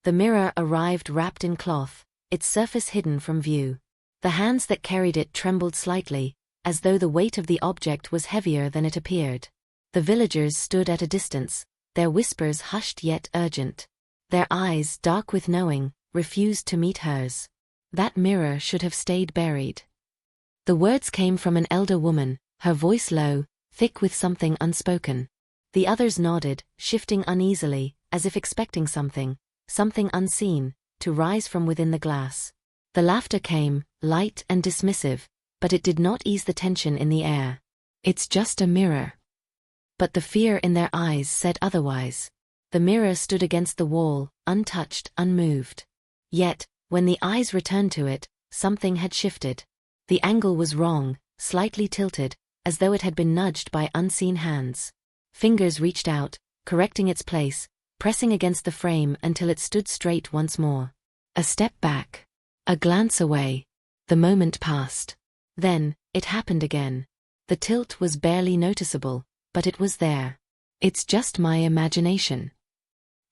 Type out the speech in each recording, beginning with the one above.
The mirror arrived wrapped in cloth, its surface hidden from view. The hands that carried it trembled slightly, as though the weight of the object was heavier than it appeared. The villagers stood at a distance, their whispers hushed yet urgent. Their eyes, dark with knowing, refused to meet hers. That mirror should have stayed buried. The words came from an elder woman, her voice low, thick with something unspoken. The others nodded, shifting uneasily, as if expecting something unseen, to rise from within the glass. The laughter came, light and dismissive, but it did not ease the tension in the air. "It's just a mirror." But the fear in their eyes said otherwise. The mirror stood against the wall, untouched, unmoved. Yet, when the eyes returned to it, something had shifted. The angle was wrong, slightly tilted, as though it had been nudged by unseen hands. Fingers reached out, correcting its place, pressing against the frame until it stood straight once more. A step back. A glance away. The moment passed. Then, it happened again. The tilt was barely noticeable, but it was there. "It's just my imagination."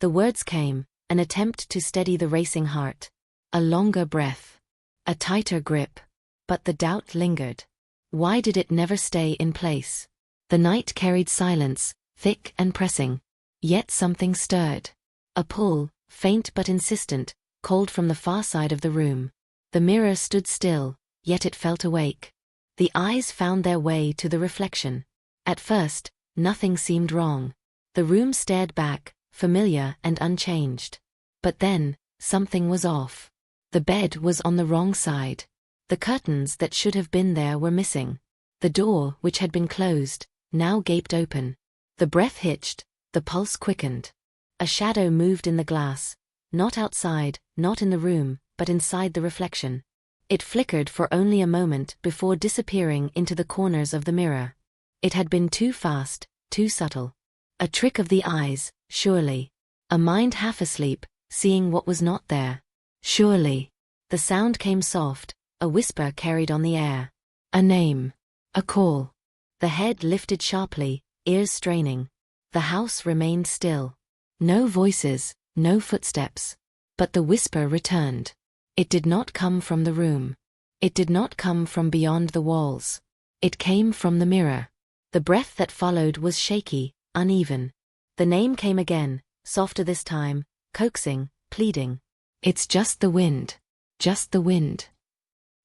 The words came, an attempt to steady the racing heart. A longer breath. A tighter grip. But the doubt lingered. Why did it never stay in place? The night carried silence, thick and pressing. Yet something stirred. A pull, faint but insistent, called from the far side of the room. The mirror stood still, yet it felt awake. The eyes found their way to the reflection. At first, nothing seemed wrong. The room stared back, familiar and unchanged. But then, something was off. The bed was on the wrong side. The curtains that should have been there were missing. The door, which had been closed, now gaped open. The breath hitched, the pulse quickened. A shadow moved in the glass, not outside, not in the room, but inside the reflection. It flickered for only a moment before disappearing into the corners of the mirror. It had been too fast, too subtle. A trick of the eyes, surely. A mind half asleep, seeing what was not there. Surely. The sound came soft, a whisper carried on the air. A name. A call. The head lifted sharply, ears straining. The house remained still. No voices, no footsteps. But the whisper returned. It did not come from the room. It did not come from beyond the walls. It came from the mirror. The breath that followed was shaky, uneven. The name came again, softer this time, coaxing, pleading. "It's just the wind. Just the wind."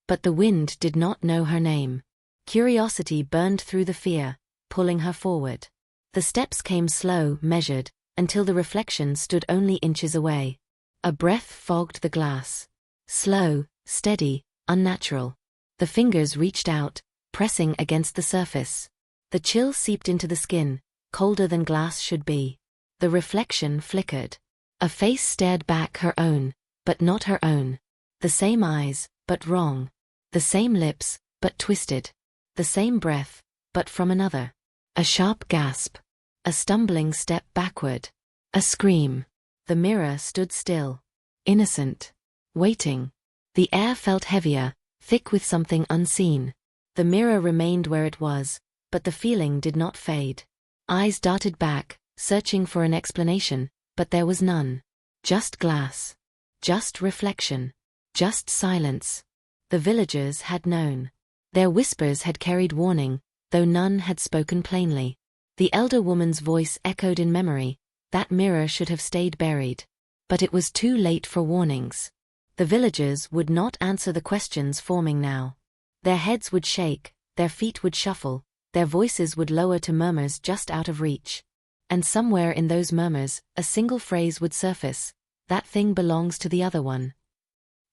But the wind did not know her name. Curiosity burned through the fear, pulling her forward. The steps came slow, measured, until the reflection stood only inches away. A breath fogged the glass. Slow, steady, unnatural. The fingers reached out, pressing against the surface. The chill seeped into the skin, colder than glass should be. The reflection flickered. A face stared back, her own, but not her own. The same eyes, but wrong. The same lips, but twisted. The same breath, but from another. A sharp gasp. A stumbling step backward. A scream. The mirror stood still. Innocent. Waiting. The air felt heavier, thick with something unseen. The mirror remained where it was, but the feeling did not fade. Eyes darted back, searching for an explanation, but there was none. Just glass. Just reflection. Just silence. The villagers had known. Their whispers had carried warning, though none had spoken plainly. The elder woman's voice echoed in memory. That mirror should have stayed buried. But it was too late for warnings. The villagers would not answer the questions forming now. Their heads would shake, their feet would shuffle, their voices would lower to murmurs just out of reach. And somewhere in those murmurs, a single phrase would surface. "That thing belongs to the other one."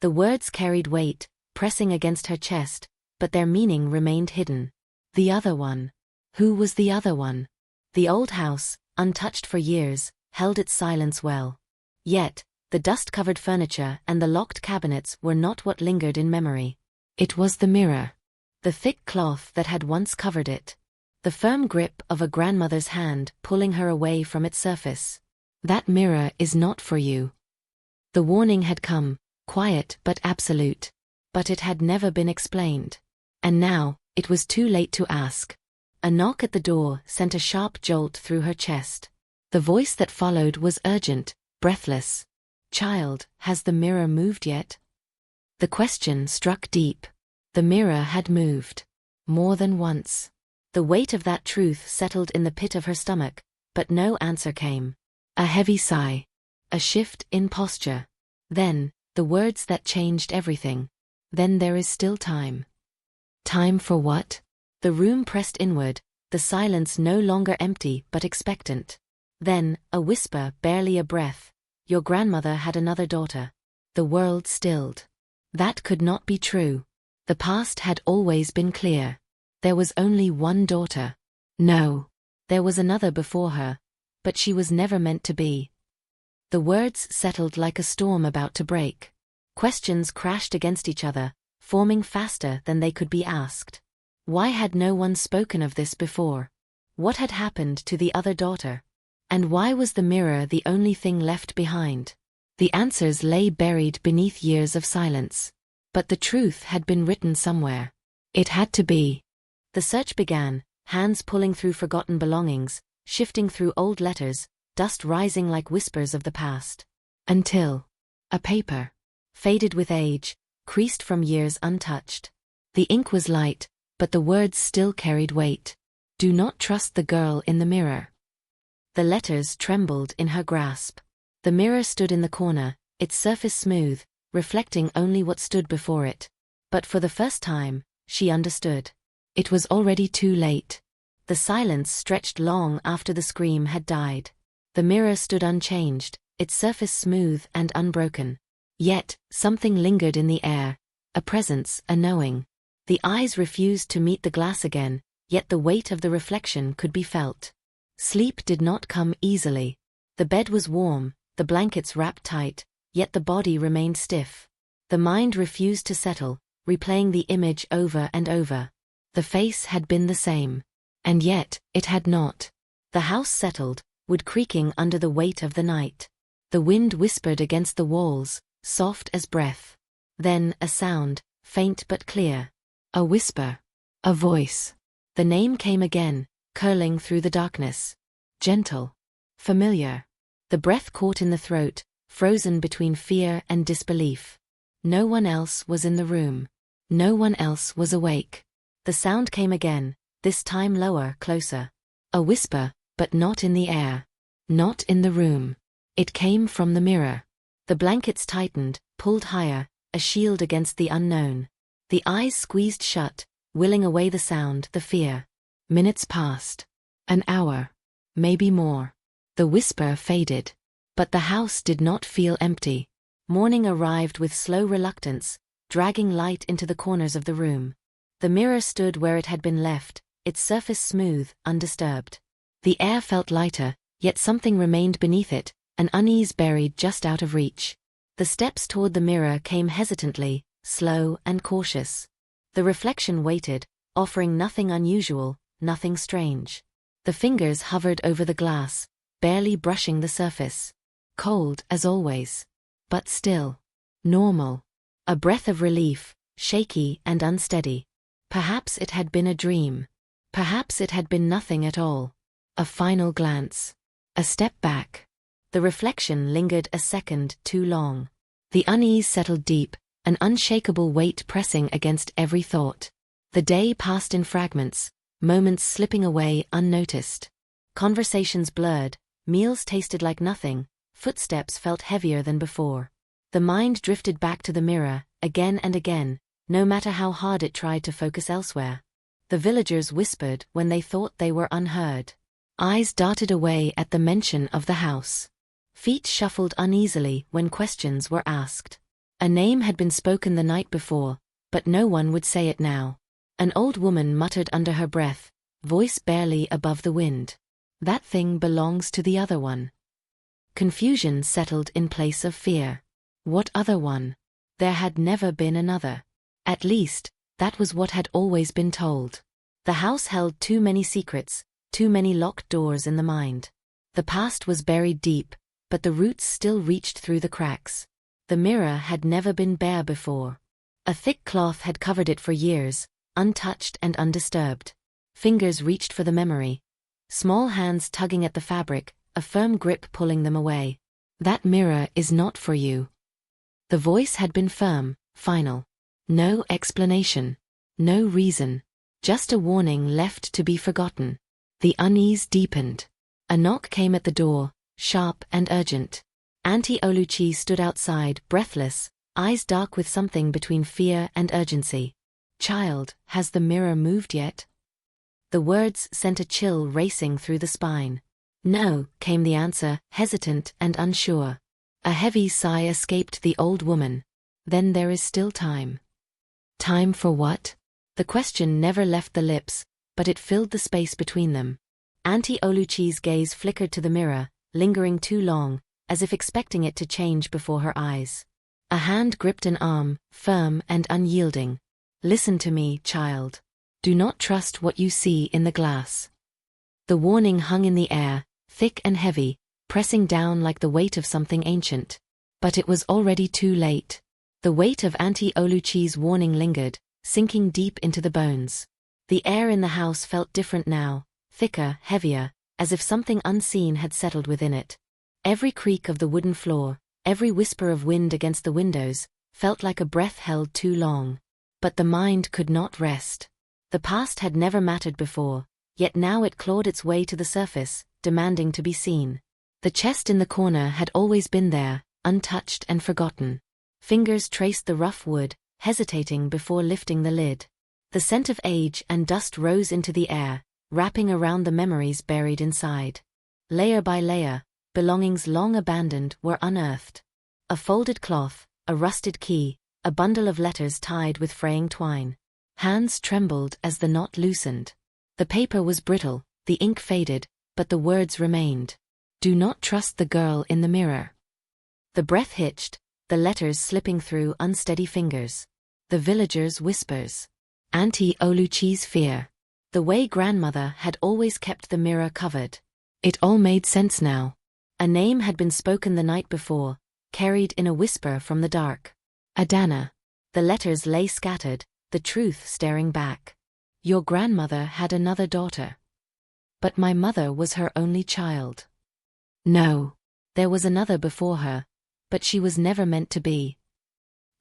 The words carried weight, pressing against her chest, but their meaning remained hidden. The other one. Who was the other one? The old house, untouched for years, held its silence well. Yet, the dust-covered furniture and the locked cabinets were not what lingered in memory. It was the mirror. The thick cloth that had once covered it. The firm grip of a grandmother's hand pulling her away from its surface. "That mirror is not for you." The warning had come, quiet but absolute. But it had never been explained. And now, it was too late to ask. A knock at the door sent a sharp jolt through her chest. The voice that followed was urgent, breathless. "Child, has the mirror moved yet?" The question struck deep. The mirror had moved. More than once. The weight of that truth settled in the pit of her stomach, but no answer came. A heavy sigh. A shift in posture. Then, the words that changed everything. "Then there is still time." Time for what? The room pressed inward, the silence no longer empty but expectant. Then, a whisper, barely a breath. "Your grandmother had another daughter." The world stilled. That could not be true. The past had always been clear. There was only one daughter. No. There was another before her, but she was never meant to be. The words settled like a storm about to break. Questions crashed against each other, forming faster than they could be asked. Why had no one spoken of this before? What had happened to the other daughter? And why was the mirror the only thing left behind? The answers lay buried beneath years of silence. But the truth had been written somewhere. It had to be. The search began, hands pulling through forgotten belongings, shifting through old letters, dust rising like whispers of the past. Until a paper. Faded with age, creased from years untouched. The ink was light, but the words still carried weight. "Do not trust the girl in the mirror." The letters trembled in her grasp. The mirror stood in the corner, its surface smooth, reflecting only what stood before it. But for the first time, she understood. It was already too late. The silence stretched long after the scream had died. The mirror stood unchanged, its surface smooth and unbroken. Yet, something lingered in the air, a presence, a knowing. The eyes refused to meet the glass again, yet the weight of the reflection could be felt. Sleep did not come easily. The bed was warm, the blankets wrapped tight, yet the body remained stiff. The mind refused to settle, replaying the image over and over. The face had been the same. And yet, it had not. The house settled, wood creaking under the weight of the night. The wind whispered against the walls, soft as breath. Then, a sound, faint but clear. A whisper. A voice. The name came again, curling through the darkness. Gentle. Familiar. The breath caught in the throat, frozen between fear and disbelief. No one else was in the room. No one else was awake. The sound came again, this time lower, closer. A whisper, but not in the air. Not in the room. It came from the mirror. The blankets tightened, pulled higher, a shield against the unknown. The eyes squeezed shut, willing away the sound, the fear. Minutes passed. An hour. Maybe more. The whisper faded. But the house did not feel empty. Morning arrived with slow reluctance, dragging light into the corners of the room. The mirror stood where it had been left, its surface smooth, undisturbed. The air felt lighter, yet something remained beneath it, an unease buried just out of reach. The steps toward the mirror came hesitantly, slow and cautious. The reflection waited, offering nothing unusual, nothing strange. The fingers hovered over the glass, barely brushing the surface. Cold, as always. But still. Normal. A breath of relief, shaky and unsteady. Perhaps it had been a dream. Perhaps it had been nothing at all. A final glance. A step back. The reflection lingered a second too long. The unease settled deep, an unshakable weight pressing against every thought. The day passed in fragments, moments slipping away unnoticed. Conversations blurred, meals tasted like nothing, footsteps felt heavier than before. The mind drifted back to the mirror, again and again, no matter how hard it tried to focus elsewhere. The villagers whispered when they thought they were unheard. Eyes darted away at the mention of the house. Feet shuffled uneasily when questions were asked. A name had been spoken the night before, but no one would say it now. An old woman muttered under her breath, voice barely above the wind. That thing belongs to the other one. Confusion settled in place of fear. What other one? There had never been another. At least, that was what had always been told. The house held too many secrets, too many locked doors in the mind. The past was buried deep, but the roots still reached through the cracks. The mirror had never been bare before. A thick cloth had covered it for years, untouched and undisturbed. Fingers reached for the memory. Small hands tugging at the fabric, a firm grip pulling them away. That mirror is not for you. The voice had been firm, final. No explanation. No reason. Just a warning left to be forgotten. The unease deepened. A knock came at the door, sharp and urgent. Auntie Oluchi stood outside, breathless, eyes dark with something between fear and urgency. "Child, has the mirror moved yet?" The words sent a chill racing through the spine. "No," came the answer, hesitant and unsure. A heavy sigh escaped the old woman. "Then there is still time." Time for what? The question never left the lips, but it filled the space between them. Auntie Oluchi's gaze flickered to the mirror, lingering too long, as if expecting it to change before her eyes. A hand gripped an arm, firm and unyielding. "Listen to me, child. Do not trust what you see in the glass." The warning hung in the air, thick and heavy, pressing down like the weight of something ancient. But it was already too late. The weight of Auntie Oluchi's warning lingered, sinking deep into the bones. The air in the house felt different now, thicker, heavier, as if something unseen had settled within it. Every creak of the wooden floor, every whisper of wind against the windows, felt like a breath held too long. But the mind could not rest. The past had never mattered before, yet now it clawed its way to the surface, demanding to be seen. The chest in the corner had always been there, untouched and forgotten. Fingers traced the rough wood, hesitating before lifting the lid. The scent of age and dust rose into the air, wrapping around the memories buried inside. Layer by layer, belongings long abandoned were unearthed. A folded cloth, a rusted key, a bundle of letters tied with fraying twine. Hands trembled as the knot loosened. The paper was brittle, the ink faded, but the words remained. "Do not trust the girl in the mirror." The breath hitched, the letters slipping through unsteady fingers. The villagers' whispers. Auntie Oluchi's fear. The way grandmother had always kept the mirror covered. It all made sense now. A name had been spoken the night before, carried in a whisper from the dark. Adana. The letters lay scattered, the truth staring back. "Your grandmother had another daughter. But my mother was her only child." No. There was another before her, but she was never meant to be.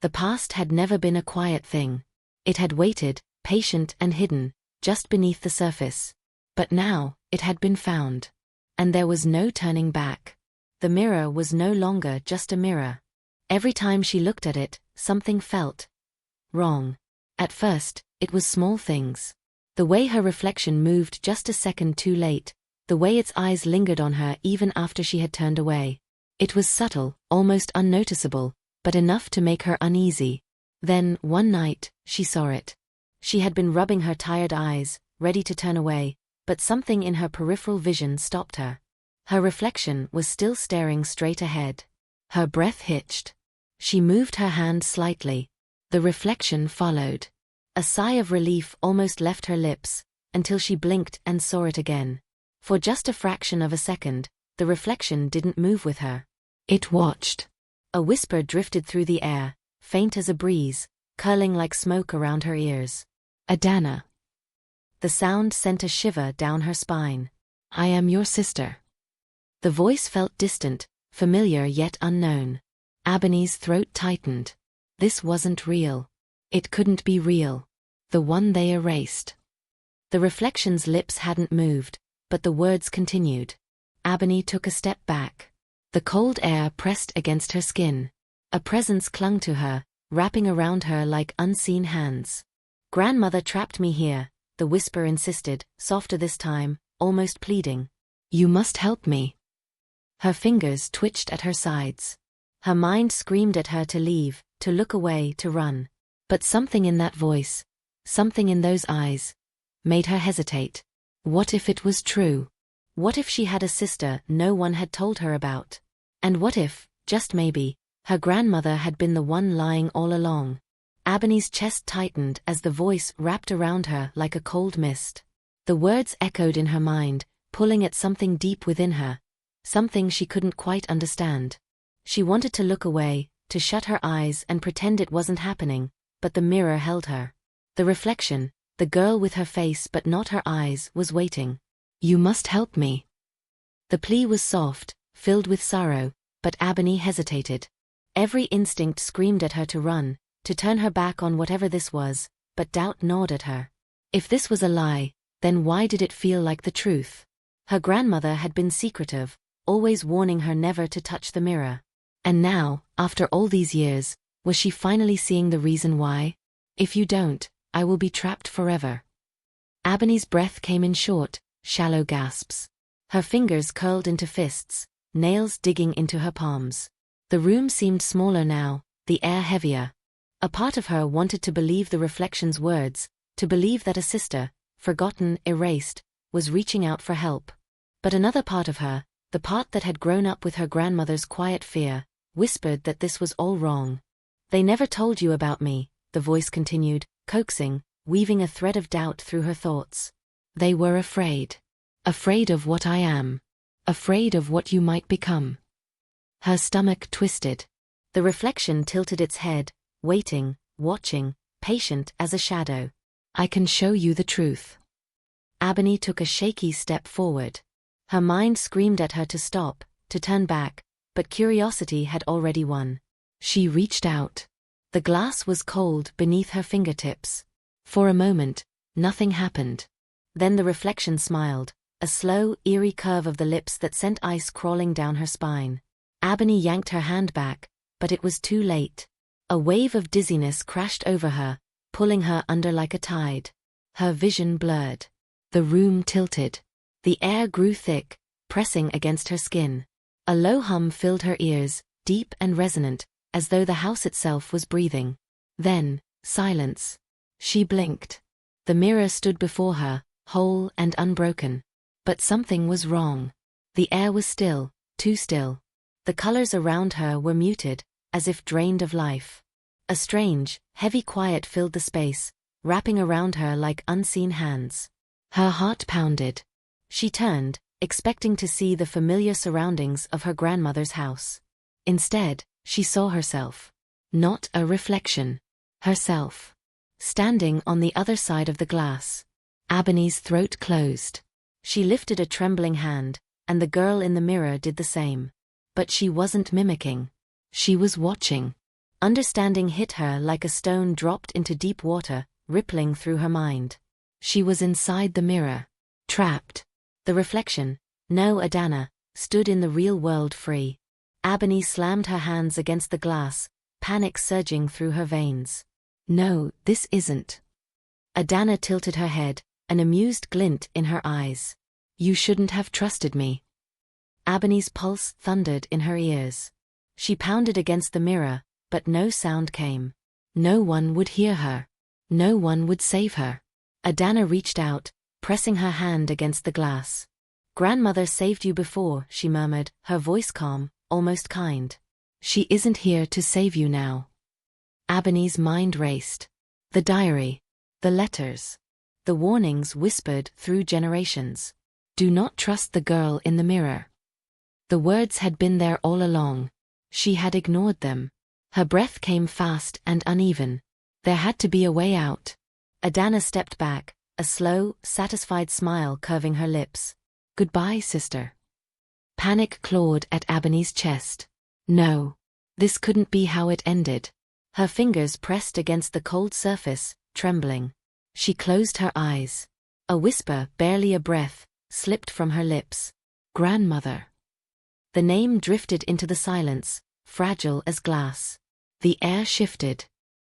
The past had never been a quiet thing. It had waited, patient and hidden, just beneath the surface. But now, it had been found. And there was no turning back. The mirror was no longer just a mirror. Every time she looked at it, something felt wrong. At first, it was small things. The way her reflection moved just a second too late, the way its eyes lingered on her even after she had turned away. It was subtle, almost unnoticeable, but enough to make her uneasy. Then, one night, she saw it. She had been rubbing her tired eyes, ready to turn away, but something in her peripheral vision stopped her. Her reflection was still staring straight ahead. Her breath hitched. She moved her hand slightly. The reflection followed. A sigh of relief almost left her lips, until she blinked and saw it again. For just a fraction of a second, the reflection didn't move with her. It watched. A whisper drifted through the air, faint as a breeze, curling like smoke around her ears. "Adana." The sound sent a shiver down her spine. "I am your sister." The voice felt distant, familiar yet unknown. Abeni's throat tightened. This wasn't real. It couldn't be real. The one they erased. The reflection's lips hadn't moved, but the words continued. Abeni took a step back. The cold air pressed against her skin. A presence clung to her, wrapping around her like unseen hands. "Grandmother trapped me here," the whisper insisted, softer this time, almost pleading. "You must help me." Her fingers twitched at her sides. Her mind screamed at her to leave, to look away, to run. But something in that voice, something in those eyes, made her hesitate. What if it was true? What if she had a sister no one had told her about? And what if, just maybe, her grandmother had been the one lying all along? Abeni's chest tightened as the voice wrapped around her like a cold mist. The words echoed in her mind, pulling at something deep within her, something she couldn't quite understand. She wanted to look away, to shut her eyes and pretend it wasn't happening, but the mirror held her. The reflection, the girl with her face but not her eyes, was waiting. "You must help me." The plea was soft, filled with sorrow, But Abeni hesitated. Every instinct screamed at her to run, to turn her back on whatever this was, but doubt gnawed at her. If this was a lie, then why did it feel like the truth? Her grandmother had been secretive, always warning her never to touch the mirror. And now, after all these years, was she finally seeing the reason why? If you don't, I will be trapped forever. Abeni's breath came in short, shallow gasps. Her fingers curled into fists, nails digging into her palms. The room seemed smaller now, the air heavier. A part of her wanted to believe the reflection's words, to believe that a sister, forgotten, erased, was reaching out for help. But another part of her, the part that had grown up with her grandmother's quiet fear, whispered that this was all wrong. They never told you about me, the voice continued, coaxing, weaving a thread of doubt through her thoughts. They were afraid. Afraid of what I am. Afraid of what you might become. Her stomach twisted. The reflection tilted its head, waiting, watching, patient as a shadow. I can show you the truth. Abeni took a shaky step forward. Her mind screamed at her to stop, to turn back, but curiosity had already won. She reached out. The glass was cold beneath her fingertips. For a moment, nothing happened. Then the reflection smiled, a slow, eerie curve of the lips that sent ice crawling down her spine. Abeni yanked her hand back, but it was too late. A wave of dizziness crashed over her, pulling her under like a tide. Her vision blurred. The room tilted. The air grew thick, pressing against her skin. A low hum filled her ears, deep and resonant, as though the house itself was breathing. Then, silence. She blinked. The mirror stood before her, whole and unbroken. But something was wrong. The air was still, too still. The colors around her were muted, as if drained of life. A strange, heavy quiet filled the space, wrapping around her like unseen hands. Her heart pounded. She turned, expecting to see the familiar surroundings of her grandmother's house. Instead, she saw herself. Not a reflection. Herself. Standing on the other side of the glass. Abeni's throat closed. She lifted a trembling hand, and the girl in the mirror did the same. But she wasn't mimicking. She was watching. Understanding hit her like a stone dropped into deep water, rippling through her mind. She was inside the mirror. Trapped. The reflection, no Adana, stood in the real world free. Abeni slammed her hands against the glass, panic surging through her veins. No, this isn't. Adana tilted her head, an amused glint in her eyes. You shouldn't have trusted me. Abeni's pulse thundered in her ears. She pounded against the mirror, but no sound came. No one would hear her. No one would save her. Adana reached out, pressing her hand against the glass. Grandmother saved you before, she murmured, her voice calm, almost kind. She isn't here to save you now. Abeni's mind raced. The diary. The letters. The warnings whispered through generations. Do not trust the girl in the mirror. The words had been there all along. She had ignored them. Her breath came fast and uneven. There had to be a way out. Adana stepped back, a slow, satisfied smile curving her lips. Goodbye, sister. Panic clawed at Abeni's chest. No. This couldn't be how it ended. Her fingers pressed against the cold surface, trembling. She closed her eyes. A whisper, barely a breath, slipped from her lips. Grandmother. The name drifted into the silence, fragile as glass. The air shifted.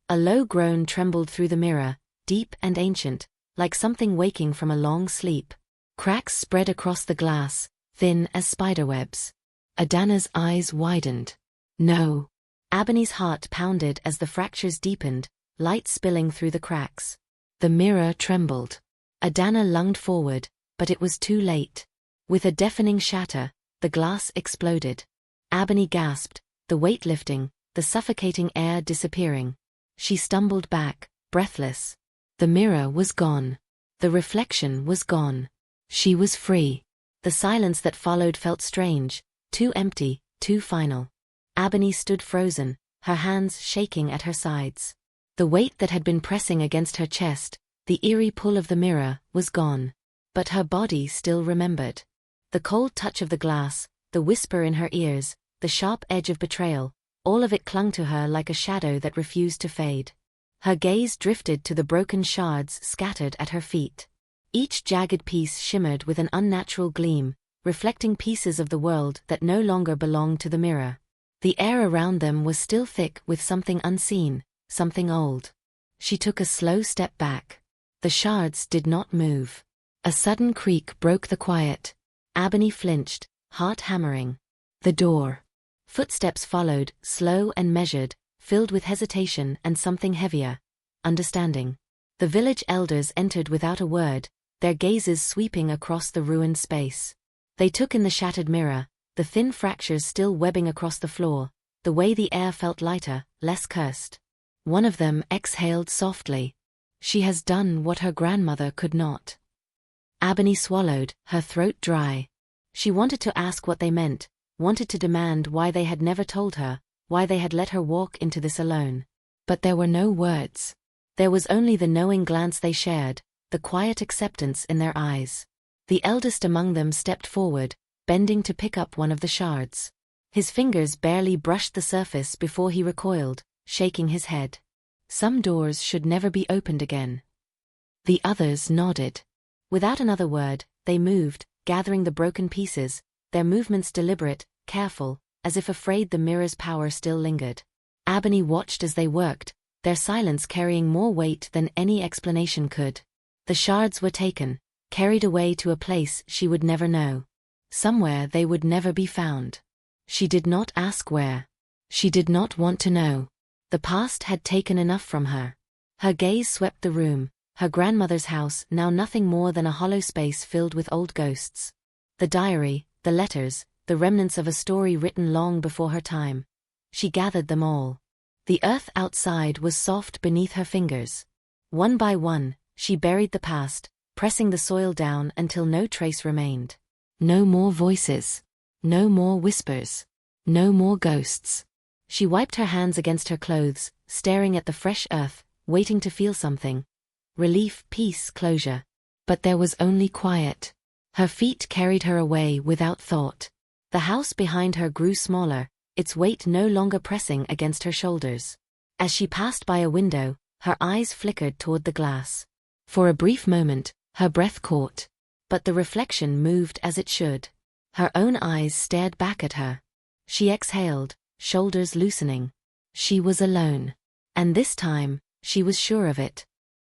A low groan trembled through the mirror, deep and ancient, like something waking from a long sleep. Cracks spread across the glass, thin as spiderwebs. Adana's eyes widened. No. Abeni's heart pounded as the fractures deepened, light spilling through the cracks. The mirror trembled. Adana lunged forward, but it was too late. With a deafening shatter, the glass exploded. Abeni gasped, the weight lifting, the suffocating air disappearing. She stumbled back, breathless. The mirror was gone. The reflection was gone. She was free. The silence that followed felt strange, too empty, too final. Abeni stood frozen, her hands shaking at her sides. The weight that had been pressing against her chest, the eerie pull of the mirror, was gone. But her body still remembered. The cold touch of the glass, the whisper in her ears, the sharp edge of betrayal, all of it clung to her like a shadow that refused to fade. Her gaze drifted to the broken shards scattered at her feet. Each jagged piece shimmered with an unnatural gleam, reflecting pieces of the world that no longer belonged to the mirror. The air around them was still thick with something unseen, something old. She took a slow step back. The shards did not move. A sudden creak broke the quiet. Abeni flinched, heart hammering. The door. Footsteps followed, slow and measured, filled with hesitation and something heavier. Understanding. The village elders entered without a word, their gazes sweeping across the ruined space. They took in the shattered mirror, the thin fractures still webbing across the floor, the way the air felt lighter, less cursed. One of them exhaled softly. She has done what her grandmother could not. Abeni swallowed, her throat dry. She wanted to ask what they meant, wanted to demand why they had never told her, why they had let her walk into this alone. But there were no words. There was only the knowing glance they shared, the quiet acceptance in their eyes. The eldest among them stepped forward, bending to pick up one of the shards. His fingers barely brushed the surface before he recoiled, shaking his head. Some doors should never be opened again. The others nodded. Without another word, they moved, gathering the broken pieces, their movements deliberate, careful, as if afraid the mirror's power still lingered. Abeni watched as they worked, their silence carrying more weight than any explanation could. The shards were taken, carried away to a place she would never know. Somewhere they would never be found. She did not ask where. She did not want to know. The past had taken enough from her. Her gaze swept the room, her grandmother's house now nothing more than a hollow space filled with old ghosts. The diary, the letters, the remnants of a story written long before her time. She gathered them all. The earth outside was soft beneath her fingers. One by one, she buried the past, pressing the soil down until no trace remained. No more voices. No more whispers. No more ghosts. She wiped her hands against her clothes, staring at the fresh earth, waiting to feel something. Relief, peace, closure. But there was only quiet. Her feet carried her away without thought. The house behind her grew smaller, its weight no longer pressing against her shoulders. As she passed by a window, her eyes flickered toward the glass. For a brief moment, her breath caught. But the reflection moved as it should. Her own eyes stared back at her. She exhaled, shoulders loosening. She was alone. And this time, she was sure of it.